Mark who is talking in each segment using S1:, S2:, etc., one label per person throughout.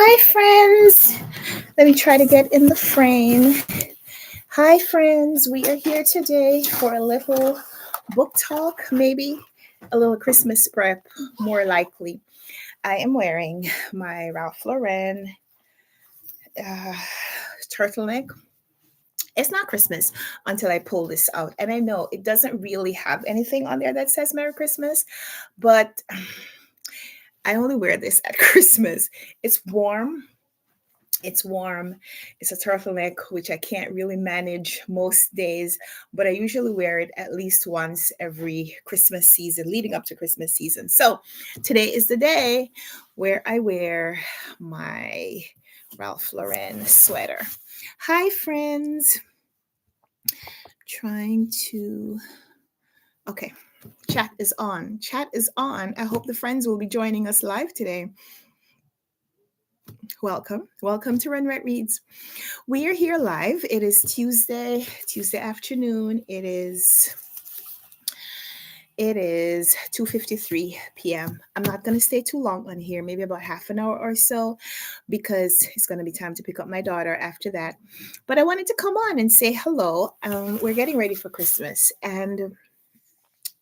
S1: Hi, friends. Let me try to get in the frame. Hi, friends. We are here today for a little book talk, maybe a little Christmas prep, more likely. I am wearing my Ralph Lauren uh, turtleneck. It's not Christmas until I pull this out. And I know it doesn't really have anything on there that says Merry Christmas, but I only wear this at Christmas. It's warm. It's warm. It's a turtleneck, which I can't really manage most days, but I usually wear it at least once every Christmas season, leading up to Christmas season. So today is the day where I wear my Ralph Lauren sweater. Hi, friends. Trying to. Okay, chat is on. Chat is on. I hope the friends will be joining us live today. Welcome. Welcome to Runwright Reads. We are here live. It is Tuesday afternoon. It is 2:53 p.m. I'm not going to stay too long on here, maybe about half an hour or so, because it's going to be time to pick up my daughter after that. But I wanted to come on and say hello. We're getting ready for Christmas, and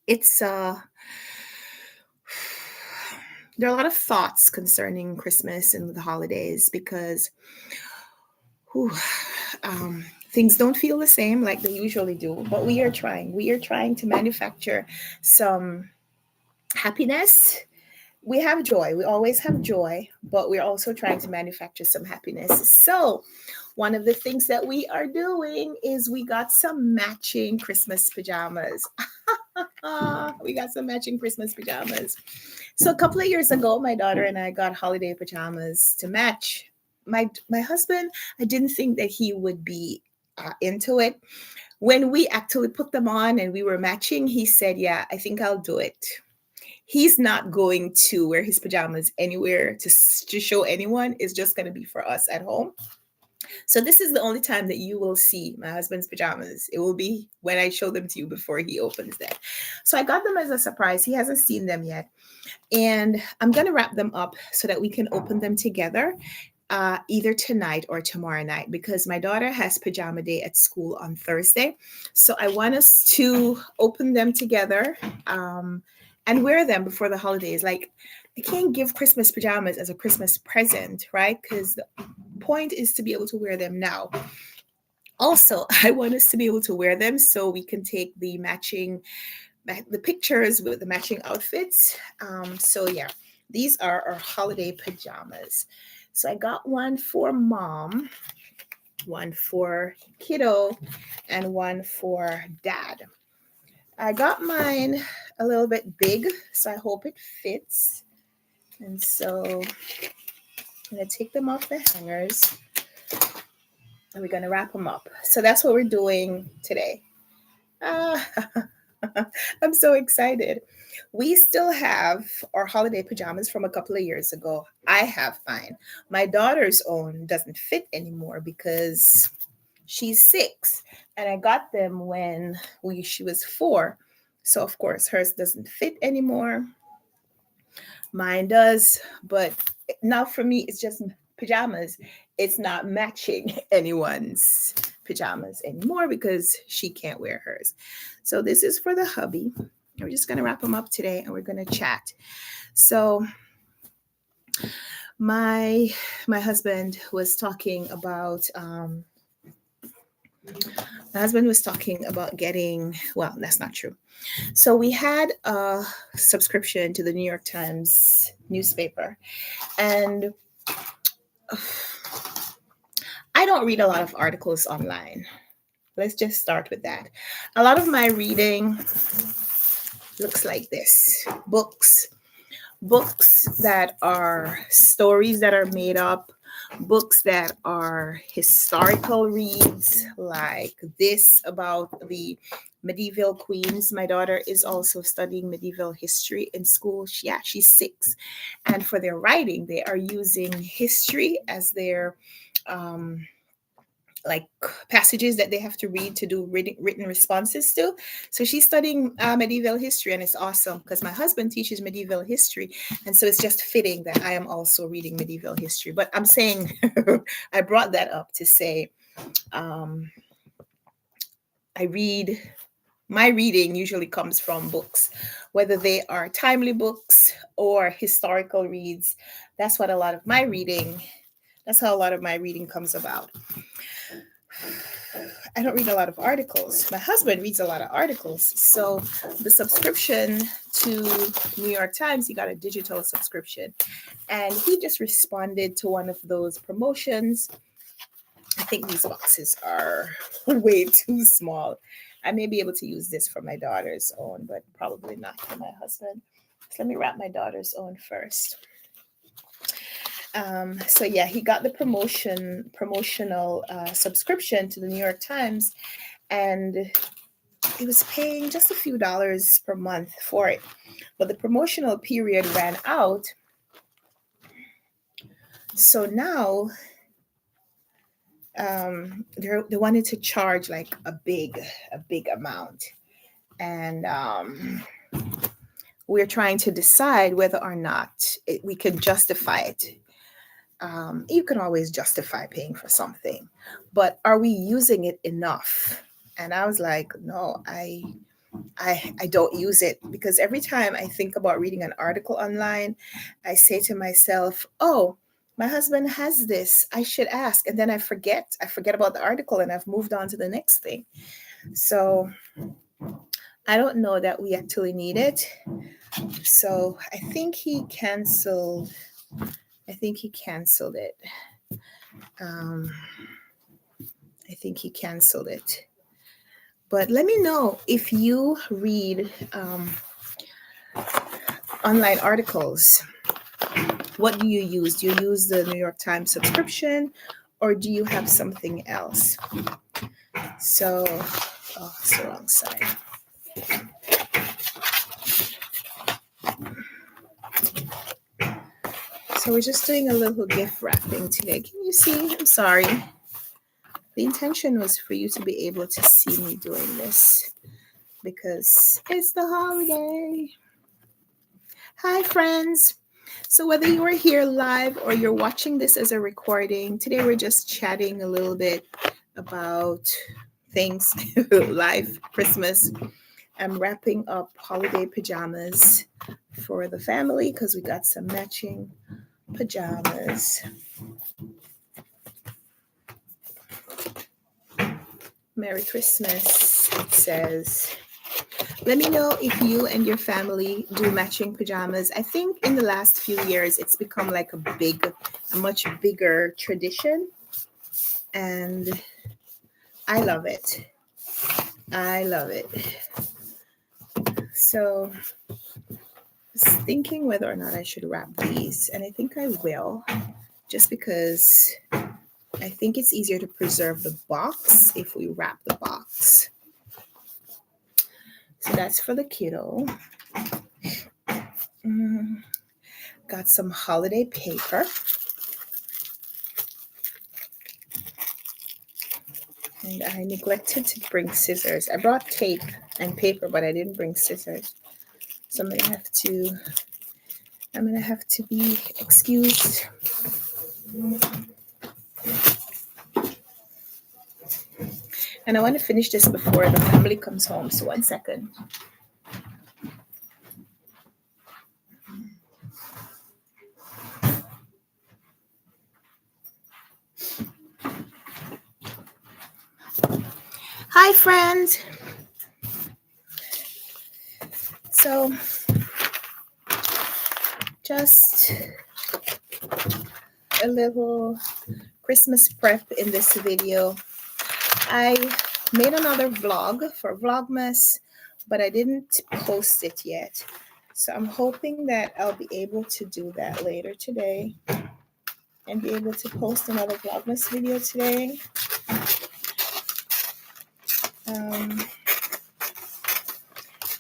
S1: it's there are a lot of thoughts concerning Christmas and the holidays because whew, things don't feel the same like they usually do, but we are trying. We are trying to manufacture some happiness. We have joy. We always have joy, but we're also trying to manufacture some happiness. So, one of the things that we are doing is we got some matching Christmas pajamas. We got some matching Christmas pajamas. So, a couple of years ago, my daughter and I got holiday pajamas to match. My husband, I didn't think that he would be into it. When we actually put them on and we were matching, he said, "Yeah, I think I'll do it." He's not going to wear his pajamas anywhere to show anyone. It's just going to be for us at home. So this is the only time that you will see my husband's pajamas. It will be when I show them to you before he opens them. So I got them as a surprise. He hasn't seen them yet. And I'm going to wrap them up so that we can open them together either tonight or tomorrow night because my daughter has pajama day at school on Thursday. So I want us to open them together and wear them before the holidays. Like, I can't give Christmas pajamas as a Christmas present, right? Because the point is to be able to wear them now. Also, I want us to be able to wear them so we can take the pictures with the matching outfits. So yeah, these are our holiday pajamas. So I got one for mom, one for kiddo, and one for dad. I got mine a little bit big, so I hope it fits. And so I'm going to take them off the hangers and we're going to wrap them up. So that's what we're doing today. Ah, I'm so excited. We still have our holiday pajamas from a couple of years ago. I have mine. My daughter's own doesn't fit anymore because she's 6 and I got them when she was 4. So of course hers doesn't fit anymore. Mine does, but now for me it's just pajamas. It's not matching anyone's pajamas anymore because she can't wear hers. So this is for the hubby. We're just going to wrap them up today and we're going to chat. So my husband was talking about getting, well, that's not true. So we had a subscription to the New York Times newspaper, and I don't read a lot of articles online. Let's just start with that. A lot of my reading looks like this: books that are stories that are made up, books that are historical reads, like this about the medieval queens. My daughter is also studying medieval history in school. She's 6. And for their writing, they are using history as their like passages that they have to read to do written responses to. So she's studying medieval history, and it's awesome because my husband teaches medieval history, and so it's just fitting that I am also reading medieval history. But I'm saying I brought that up to say um, I read. My reading usually comes from books, whether they are timely books or historical reads. That's what a lot of my reading. That's how a lot of my reading comes about. I don't read a lot of articles. My husband reads a lot of articles. So the subscription to New York Times, he got a digital subscription. And he just responded to one of those promotions. I think these boxes are way too small. I may be able to use this for my daughter's own, but probably not for my husband. So let me wrap my daughter's own first. So yeah, he got the promotional subscription to the New York Times, and he was paying just a few dollars per month for it. But the promotional period ran out, so now they wanted to charge like a big amount, and we're trying to decide whether or not we could justify it. You can always justify paying for something, but are we using it enough? And I was like, no, I don't use it, because every time I think about reading an article online, I say to myself, oh, my husband has this, I should ask. And then I forget about the article, and I've moved on to the next thing. So I don't know that we actually need it. So I think he canceled it. I think he canceled it. But let me know if you read online articles. What do you use? Do you use the New York Times subscription, or do you have something else? So, oh, it's the wrong side. So we're just doing a little gift wrapping today. Can you see? I'm sorry. The intention was for you to be able to see me doing this because it's the holiday. Hi, friends. So whether you are here live or you're watching this as a recording, today we're just chatting a little bit about things, life, Christmas. I'm wrapping up holiday pajamas for the family because we got some matching pajamas. Merry Christmas, it says. Let me know if you and your family do matching pajamas. I think in the last few years, it's become like a much bigger tradition. And I love it. I love it. So I was thinking whether or not I should wrap these. And I think I will, just because I think it's easier to preserve the box if we wrap the box. So that's for the kiddo. Got some holiday paper. And I neglected to bring scissors. I brought tape and paper, but I didn't bring scissors. So I'm gonna have to be excused. And I want to finish this before the family comes home. So 1 second. Hi, friends. So just a little Christmas prep in this video. I made another vlog for Vlogmas, but I didn't post it yet. So I'm hoping that I'll be able to do that later today and be able to post another Vlogmas video today.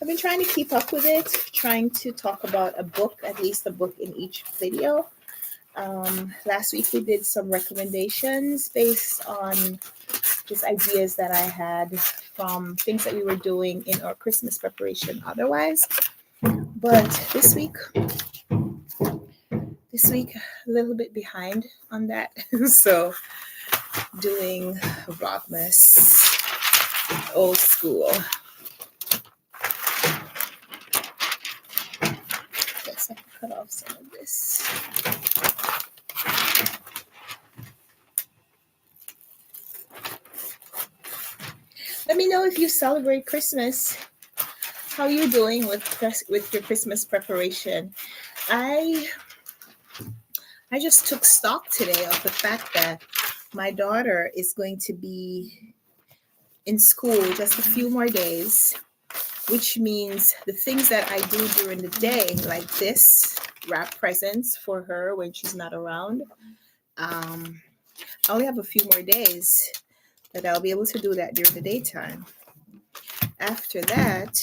S1: I've been trying to keep up with it, trying to talk about a book, at least a book in each video. Last week we did some recommendations based on just ideas that I had from things that we were doing in our Christmas preparation otherwise. But this week a little bit behind on that. So doing Vlogmas old school. Guess I can cut off some of this. Let me know if you celebrate Christmas. How you doing with your Christmas preparation? I just took stock today of the fact that my daughter is going to be in school just a few more days, which means the things that I do during the day, like this, wrap presents for her when she's not around, I only have a few more days that I'll be able to do that during the daytime. After that,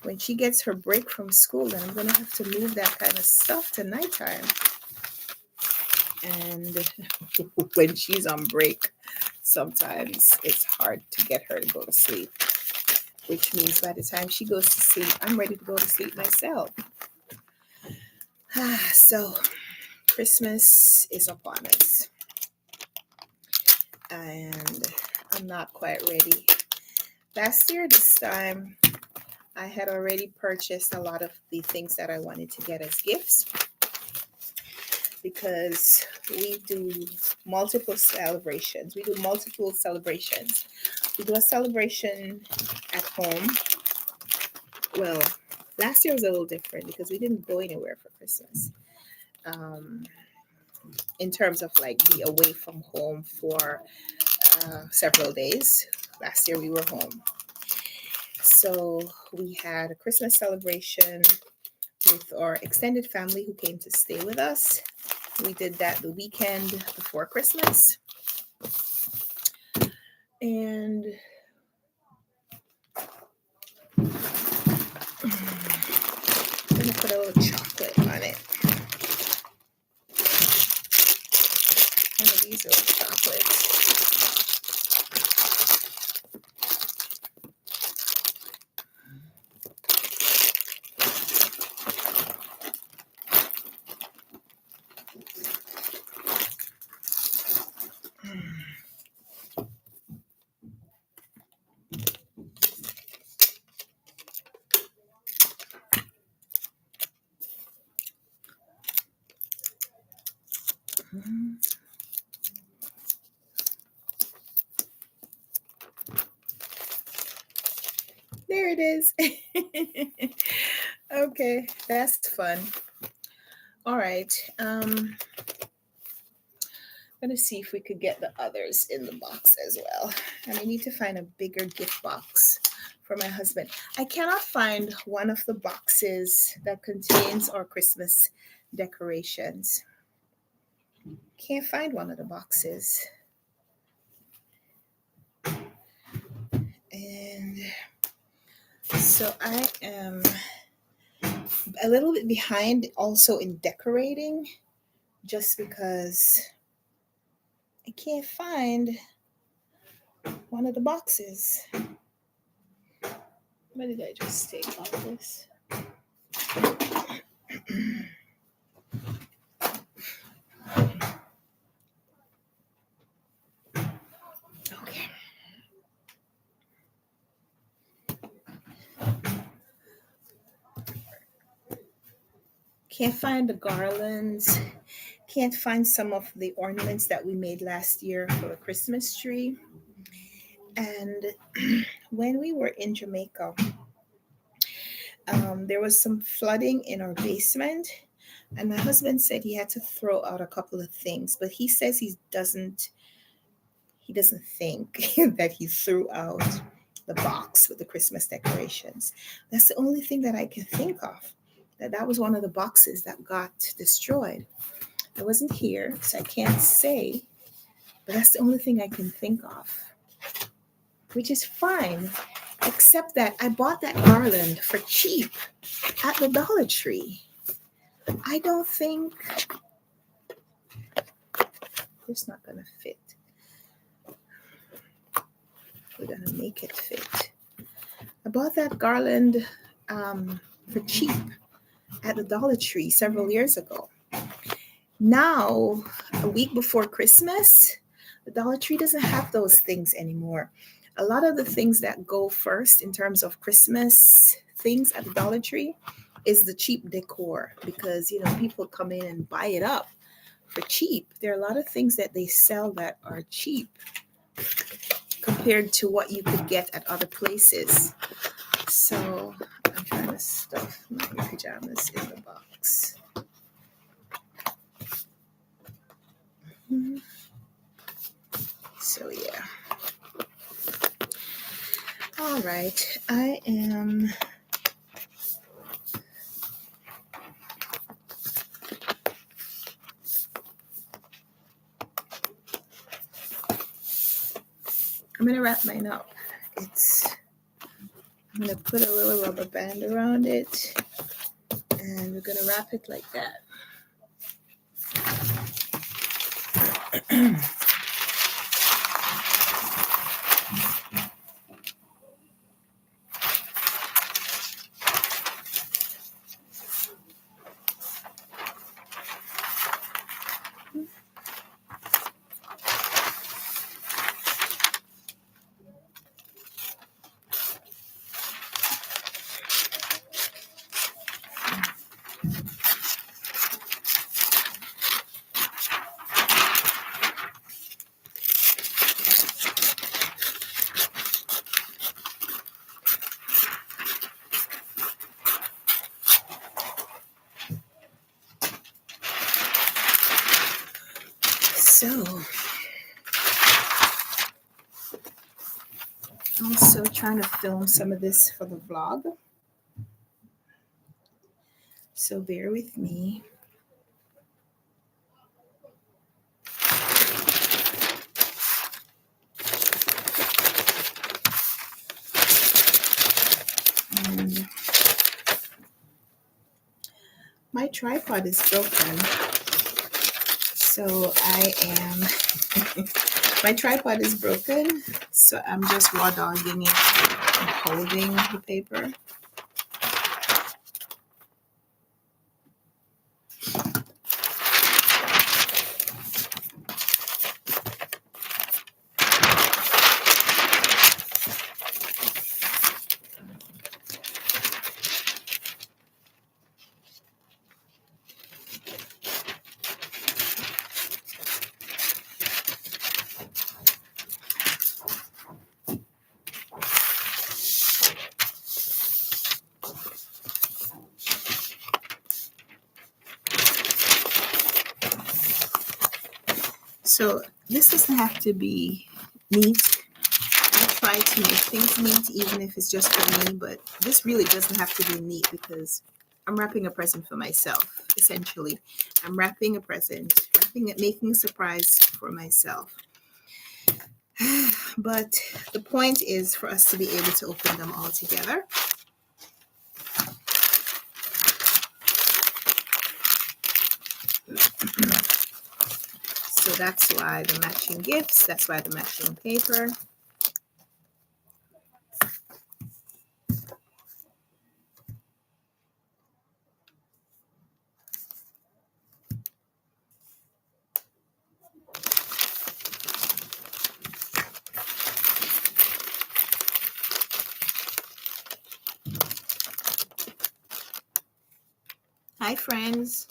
S1: when she gets her break from school, then I'm going to have to move that kind of stuff to nighttime. And when she's on break, sometimes it's hard to get her to go to sleep, which means by the time she goes to sleep, I'm ready to go to sleep myself. So Christmas is upon us, and I'm not quite ready. Last year, this time, I had already purchased a lot of the things that I wanted to get as gifts, because we do multiple celebrations. We do a celebration at home. Well, last year was a little different because we didn't go anywhere for Christmas. In terms of like be away from home for several days. Last year we were home. So we had a Christmas celebration with our extended family who came to stay with us. We did that the weekend before Christmas. And I'm going to put a little chocolate on it. One of these little chocolates. There it is. Okay, that's fun. All right. I'm going to see if we could get the others in the box as well. And I need to find a bigger gift box for my husband. I cannot find one of the boxes that contains our Christmas decorations. Can't find one of the boxes. And so I am a little bit behind also in decorating, just because I can't find one of the boxes. What did I just take off this? Okay. Can't find the garlands. Can't find some of the ornaments that we made last year for the Christmas tree. And when we were in Jamaica, there was some flooding in our basement. And my husband said he had to throw out a couple of things, but he says he doesn't think that he threw out the box with the Christmas decorations. That's the only thing that I can think of. That was one of the boxes that got destroyed. I wasn't here, so I can't say, but that's the only thing I can think of, which is fine, except that I bought that garland for cheap at the Dollar Tree. I don't think it's not going to fit. we're gonna make it fit. I bought that garland for cheap at the Dollar Tree several years ago. Now, a week before Christmas, the Dollar Tree doesn't have those things anymore. A lot of the things that go first in terms of Christmas things at the Dollar Tree is the cheap decor, because people come in and buy it up for cheap. There are a lot of things that they sell that are cheap compared to what you could get at other places. So I'm trying to stuff my pajamas in the box. So yeah. All right. I'm going to wrap mine up. I'm going to put a little rubber band around it, and we're going to wrap it like that. So, also trying to film some of this for the vlog. So bear with me. And my tripod is broken. So my tripod is broken. So I'm just raw dogging it and holding the paper. So this doesn't have to be neat. I try to make things neat, even if it's just for me, but this really doesn't have to be neat because I'm wrapping a present for myself, essentially. I'm wrapping a present, making a surprise for myself. But the point is for us to be able to open them all together. So that's why the matching gifts, that's why the matching paper. Hi, friends.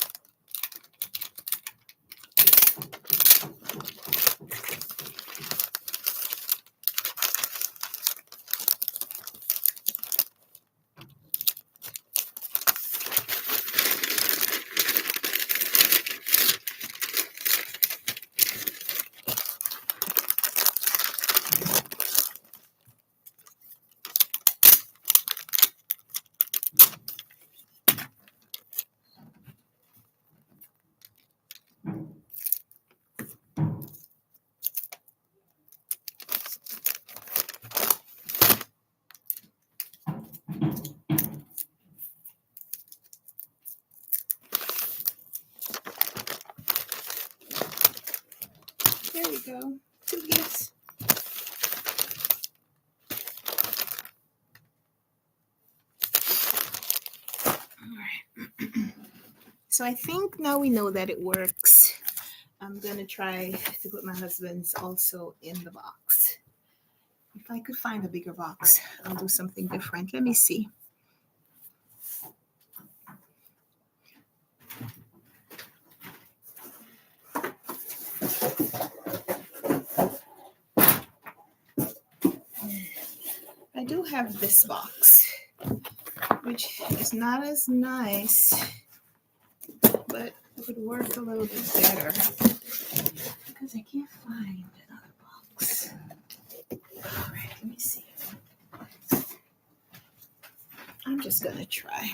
S1: There we go. 2 gifts. So I think now we know that it works. I'm going to try to put my husband's also in the box. If I could find a bigger box, I'll do something different. Let me see. I do have this box, which is not as nice, but it would work a little bit better because I can't find another box. All right, let me see. I'm just gonna try.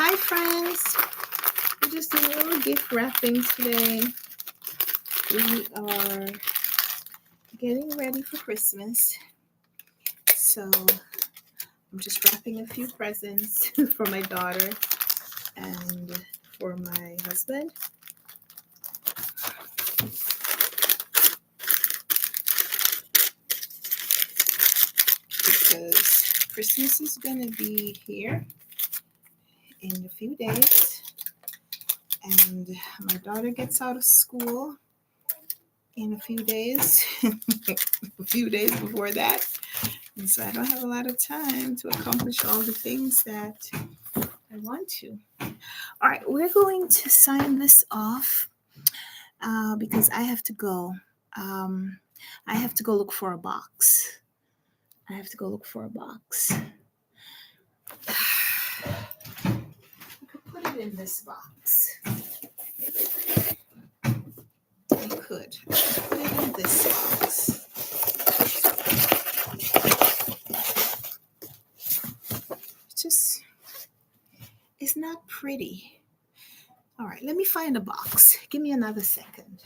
S1: Hi, friends. We're just doing a little gift wrapping today. We are getting ready for Christmas. So I'm just wrapping a few presents for my daughter and for my husband. Because Christmas is going to be here in a few days. And my daughter gets out of school in a few days, a few days before that. And so I don't have a lot of time to accomplish all the things that I want to. All right, we're going to sign this off because I have to go. I have to go look for a box. I could put it in this box. I could put it in this box. pretty. All right, let me find a box. Give me another second.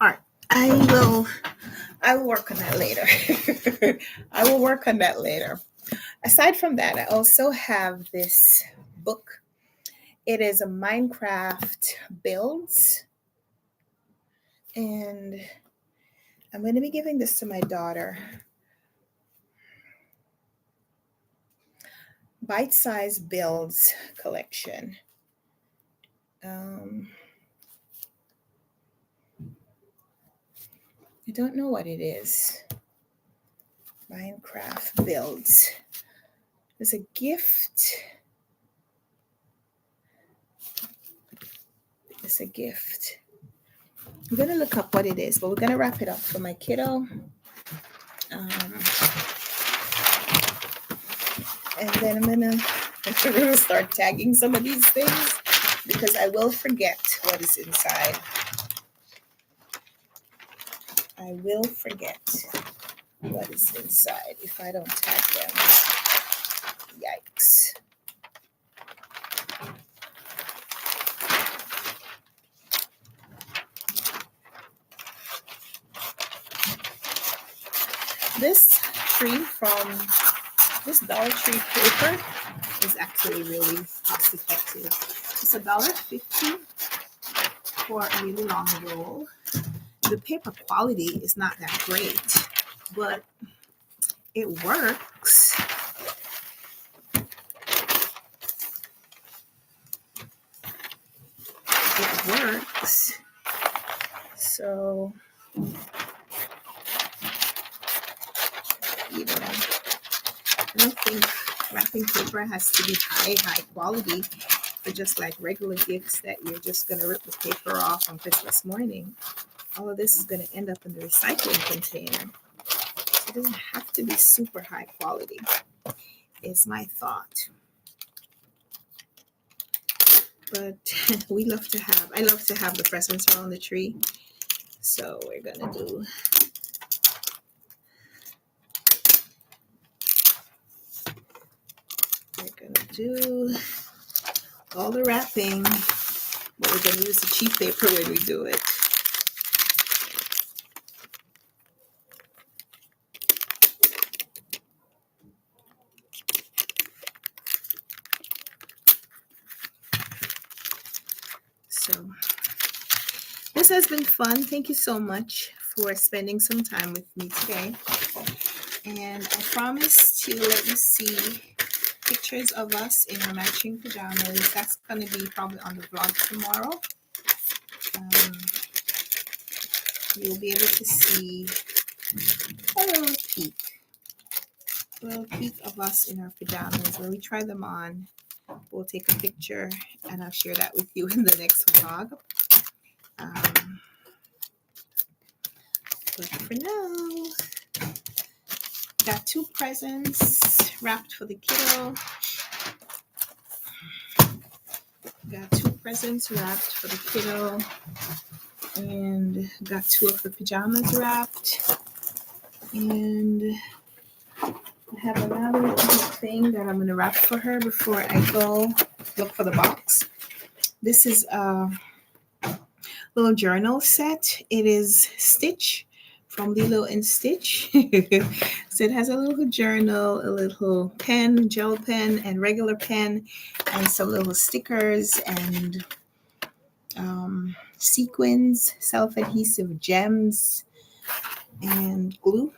S1: All right, I will work on that later. I will work on that later. Aside from that, I also have this book. It is a Minecraft builds, and I'm going to be giving this to my daughter. Bite-size builds collection. I don't know what it is. Minecraft builds. There's a gift. It's a gift. I'm going to look up what it is, but we're going to wrap it up for my kiddo. And then I'm going to start tagging some of these things because I will forget what is inside. I will forget what is inside if I don't tag them. Yikes. This tree from this Dollar Tree paper is actually really cost effective. It's $1.50 for a really long roll. The paper quality is not that great, but it works. It works. So, you know, I don't think wrapping paper has to be high quality for just like regular gifts that you're just going to rip the paper off on Christmas morning. All of this is going to end up in the recycling container. It doesn't have to be super high quality, is my thought. But I love to have the presents around the tree. So we're going to do all the wrapping, but we're going to use the cheap paper when we do it. So this has been fun. Thank you so much for spending some time with me today. And I promise to let you see pictures of us in our matching pajamas. That's going to be probably on the vlog tomorrow. You'll be able to see a little peek of us in our pajamas. When we try them on, we'll take a picture and I'll share that with you in the next vlog. But for now, got 2 presents wrapped for the kiddo. Got 2 presents wrapped for the kiddo. And got 2 of the pajamas wrapped. And I have another little thing that I'm going to wrap for her before I go look for the box. This is a little journal set. It is Stitch from Lilo and Stitch. So it has a little journal, a little pen, gel pen, and regular pen, and some little stickers and sequins, self-adhesive gems, and glue.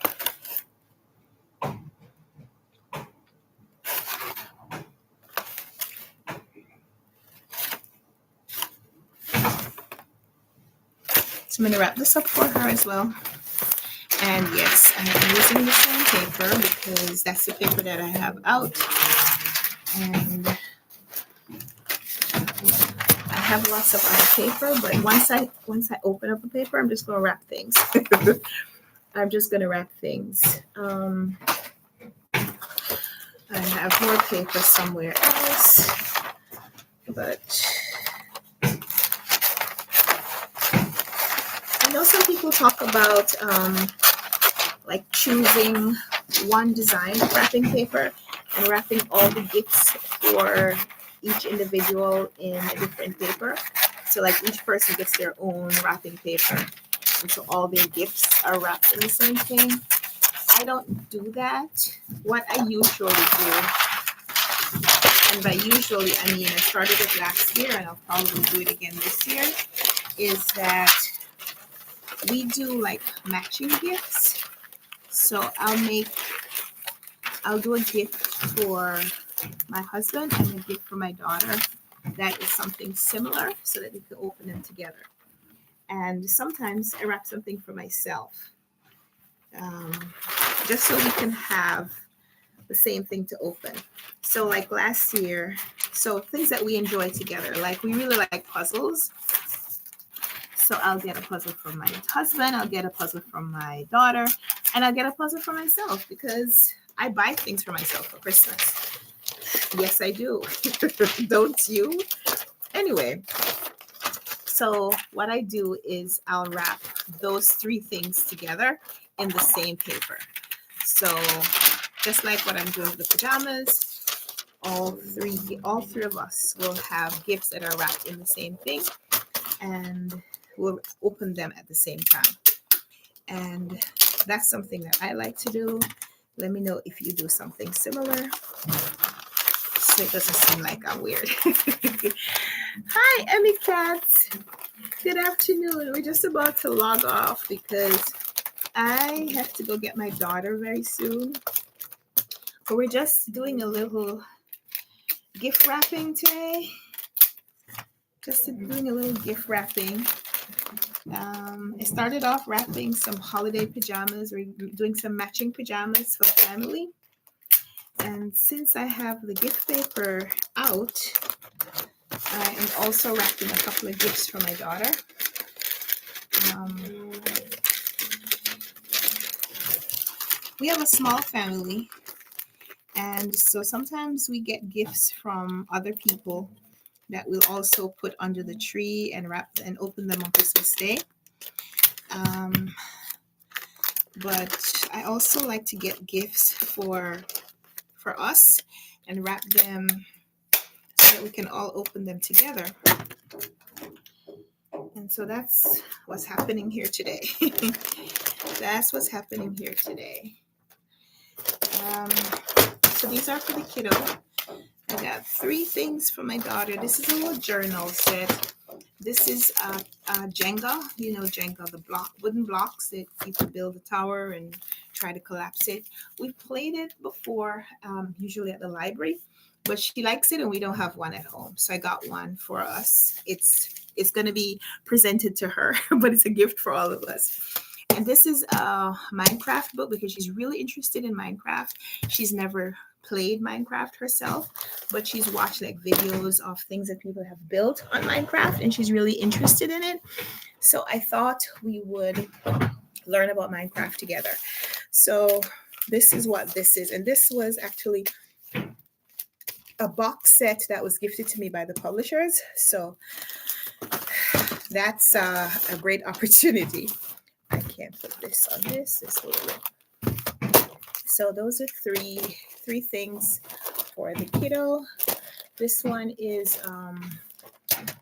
S1: So I'm going to wrap this up for her as well. And yes, I am using the same paper because that's the paper that I have out. And I have lots of other paper, but once I open up a paper, I'm just going to wrap things. I'm just going to wrap things. I have more paper somewhere else, but I know some people talk about like choosing one design wrapping paper and wrapping all the gifts for each individual in a different paper. So like each person gets their own wrapping paper, and so all their gifts are wrapped in the same thing. I don't do that. What I usually do, and by usually I mean I started it last year and I'll probably do it again this year, is that we do like matching gifts. So I'll do a gift for my husband and a gift for my daughter that is something similar so that they can open them together. And sometimes I wrap something for myself, just so we can have the same thing to open. So like last year, so things that we enjoy together, like we really like puzzles. So I'll get a puzzle from my husband, I'll get a puzzle from my daughter, and I'll get a puzzle for myself because I buy things for myself for Christmas. Yes, I do. Don't you? Anyway, so what I do is I'll wrap those three things together in the same paper. So just like what I'm doing with the pajamas, all three of us will have gifts that are wrapped in the same thing, and we'll open them at the same time. And that's something that I like to do. Let me know if you do something similar, so it doesn't seem like I'm weird. Hi, Emmy Cats. Good afternoon. We're just about to log off because I have to go get my daughter very soon. But we're just doing a little gift wrapping today. Just doing a little gift wrapping. I started off wrapping some holiday pajamas. We're doing some matching pajamas for the family. And since I have the gift paper out, I am also wrapping a couple of gifts for my daughter. We have a small family, and so sometimes we get gifts from other people that we'll also put under the tree and wrap and open them on Christmas Day. But I also like to get gifts for us and wrap them so that we can all open them together. And so that's what's happening here today. That's what's happening here today. So these are for the kiddo. I got 3 things for my daughter. This is a little journal set. This is Jenga. You know Jenga, the wooden blocks that you can build a tower and try to collapse it. We've played it before, usually at the library, but she likes it and we don't have one at home. So I got one for us. It's going to be presented to her, but it's a gift for all of us. And this is a Minecraft book because she's really interested in Minecraft. She's never played Minecraft herself, but she's watched like videos of things that people have built on Minecraft and she's really interested in it. So I thought we would learn about Minecraft together. So this is what this is. And this was actually a box set that was gifted to me by the publishers. So that's a great opportunity. I can't put this on this little bit. So those are three things for the kiddo. This one is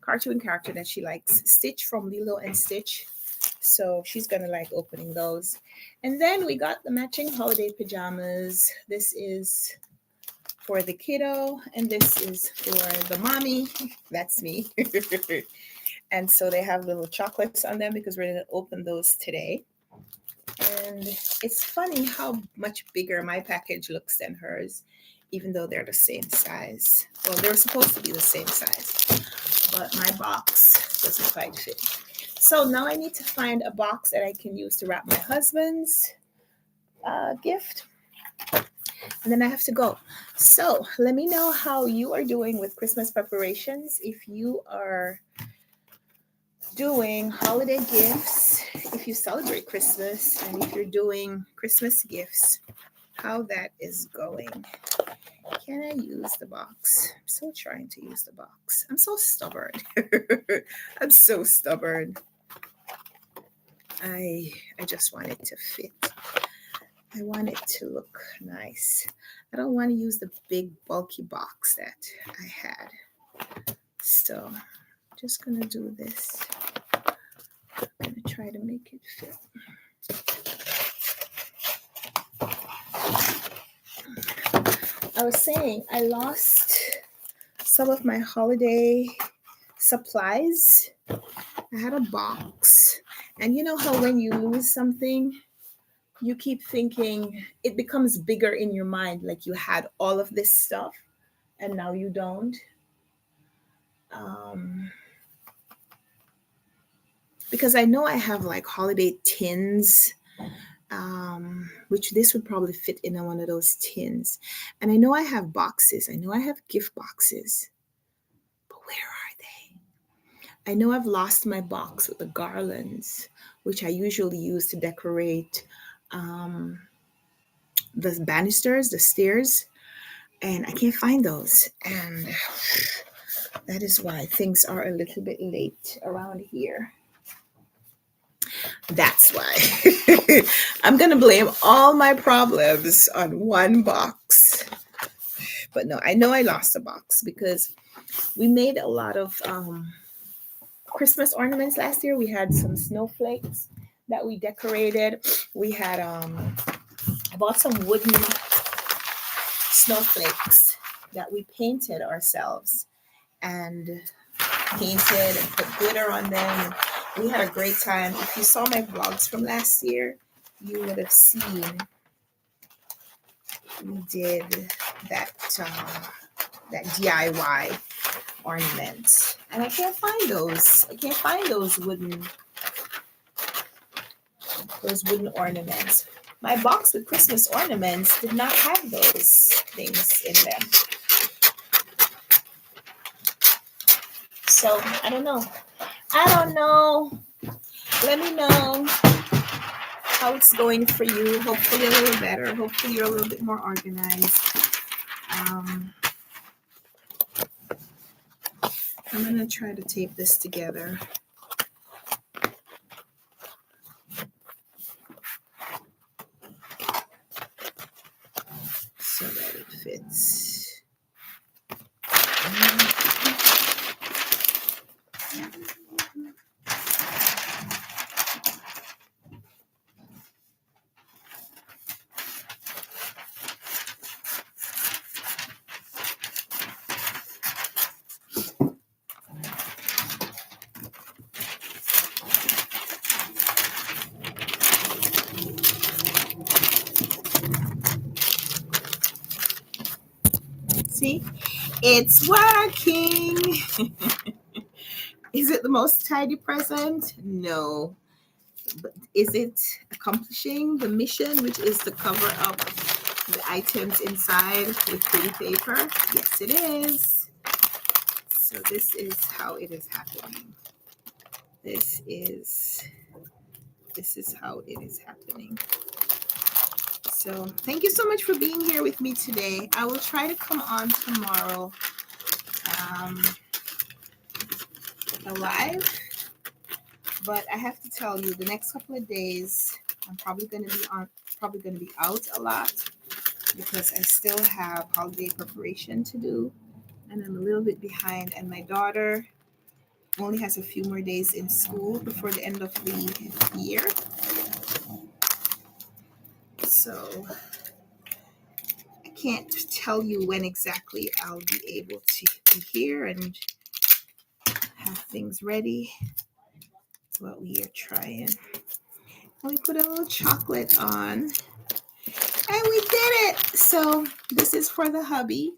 S1: cartoon character that she likes, Stitch from Lilo and Stitch. So she's gonna like opening those. And then we got the matching holiday pajamas. This is for the kiddo, and this is for the mommy. That's me. And so they have little chocolates on them because we're gonna open those today. And it's funny how much bigger my package looks than hers, even though they're the same size. Well, they're supposed to be the same size, but my box doesn't quite fit. So now I need to find a box that I can use to wrap my husband's gift. And then I have to go. So let me know how you are doing with Christmas preparations. If you are doing holiday gifts, if you celebrate Christmas, and if you're doing Christmas gifts, how that is going. Can I use the box? I'm still trying to use the box. I'm so stubborn. I'm so stubborn. I just want it to fit. I want it to look nice. I don't want to use the big bulky box that I had. So I'm just going to do this. I'm going to try to make it fit. I was saying I lost some of my holiday supplies. I had a box. And you know how when you lose something, you keep thinking it becomes bigger in your mind, like you had all of this stuff and now you don't. Because I know I have like holiday tins, which this would probably fit in one of those tins. And I know I have boxes. I know I have gift boxes. But where are they? I know I've lost my box with the garlands, which I usually use to decorate the banisters, the stairs, and I can't find those. And that is why things are a little bit late around here. That's why. I'm going to blame all my problems on one box. But no, I know I lost a box because we made a lot of Christmas ornaments last year. We had some snowflakes that we decorated. We had I bought some wooden snowflakes that we painted ourselves and painted and put glitter on them. We had a great time. If you saw my vlogs from last year, you would have seen we did that DIY ornament, and I can't find those. I can't find those wooden ornaments. My box with Christmas ornaments did not have those things in them. So I don't know. Let me know how it's going for you. Hopefully a little better. Hopefully you're a little bit more organized. I'm going to try to tape this together. So that it fits. See, it's working. Is it the most tidy present? No. But is it accomplishing the mission, which is to cover up the items inside with pretty paper? Yes, it is. So this is how it is happening. This is how it is happening. So thank you so much for being here with me today. I will try to come on tomorrow live, but I have to tell you, the next couple of days I'm probably going to be out a lot because I still have holiday preparation to do, and I'm a little bit behind. And my daughter only has a few more days in school before the end of the year. So I can't tell you when exactly I'll be able to be here and have things ready. That's what we are trying. And we put a little chocolate on. And we did it! So this is for the hubby.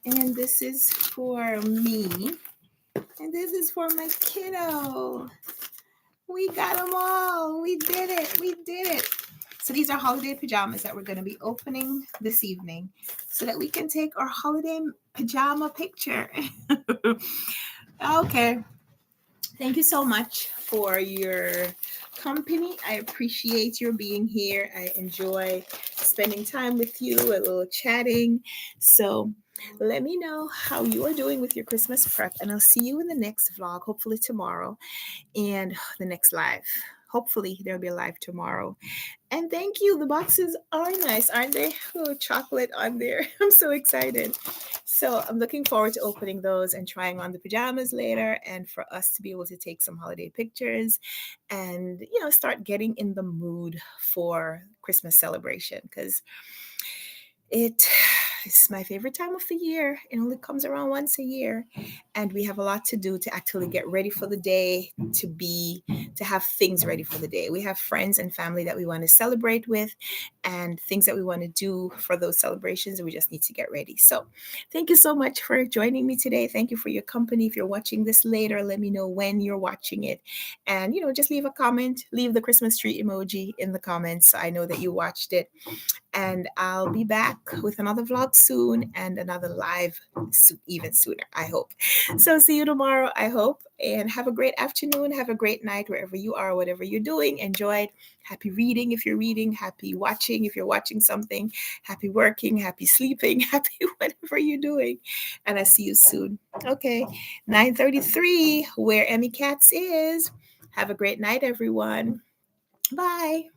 S1: And this is for me. And this is for my kiddo. We got them all. We did it. We did it. So these are holiday pajamas that we're going to be opening this evening so that we can take our holiday pajama picture. Okay. Thank you so much for your company. I appreciate your being here. I enjoy spending time with you, a little chatting. So let me know how you are doing with your Christmas prep, and I'll see you in the next vlog, hopefully tomorrow, and the next live. Hopefully there'll be a live tomorrow. And thank you. The boxes are nice, aren't they? Oh, chocolate on there. I'm so excited. So I'm looking forward to opening those and trying on the pajamas later, and for us to be able to take some holiday pictures and, start getting in the mood for Christmas celebration, because it is my favorite time of the year. It only comes around once a year, and we have a lot to do to actually get ready for the day, to have things ready for the day. We have friends and family that we want to celebrate with, and things that we want to do for those celebrations, and we just need to get ready. So thank you so much for joining me today. Thank you for your company. If you're watching this later, let me know when you're watching it, and just leave a comment, leave the Christmas tree emoji in the comments so I know that you watched it. And I'll be back with another vlog soon and another live even sooner, I hope. So see you tomorrow, I hope. And have a great afternoon. Have a great night wherever you are, whatever you're doing. Enjoy. Happy reading if you're reading. Happy watching if you're watching something. Happy working. Happy sleeping. Happy whatever you're doing. And I'll see you soon. Okay. 9:33, where Emmy Katz is. Have a great night, everyone. Bye.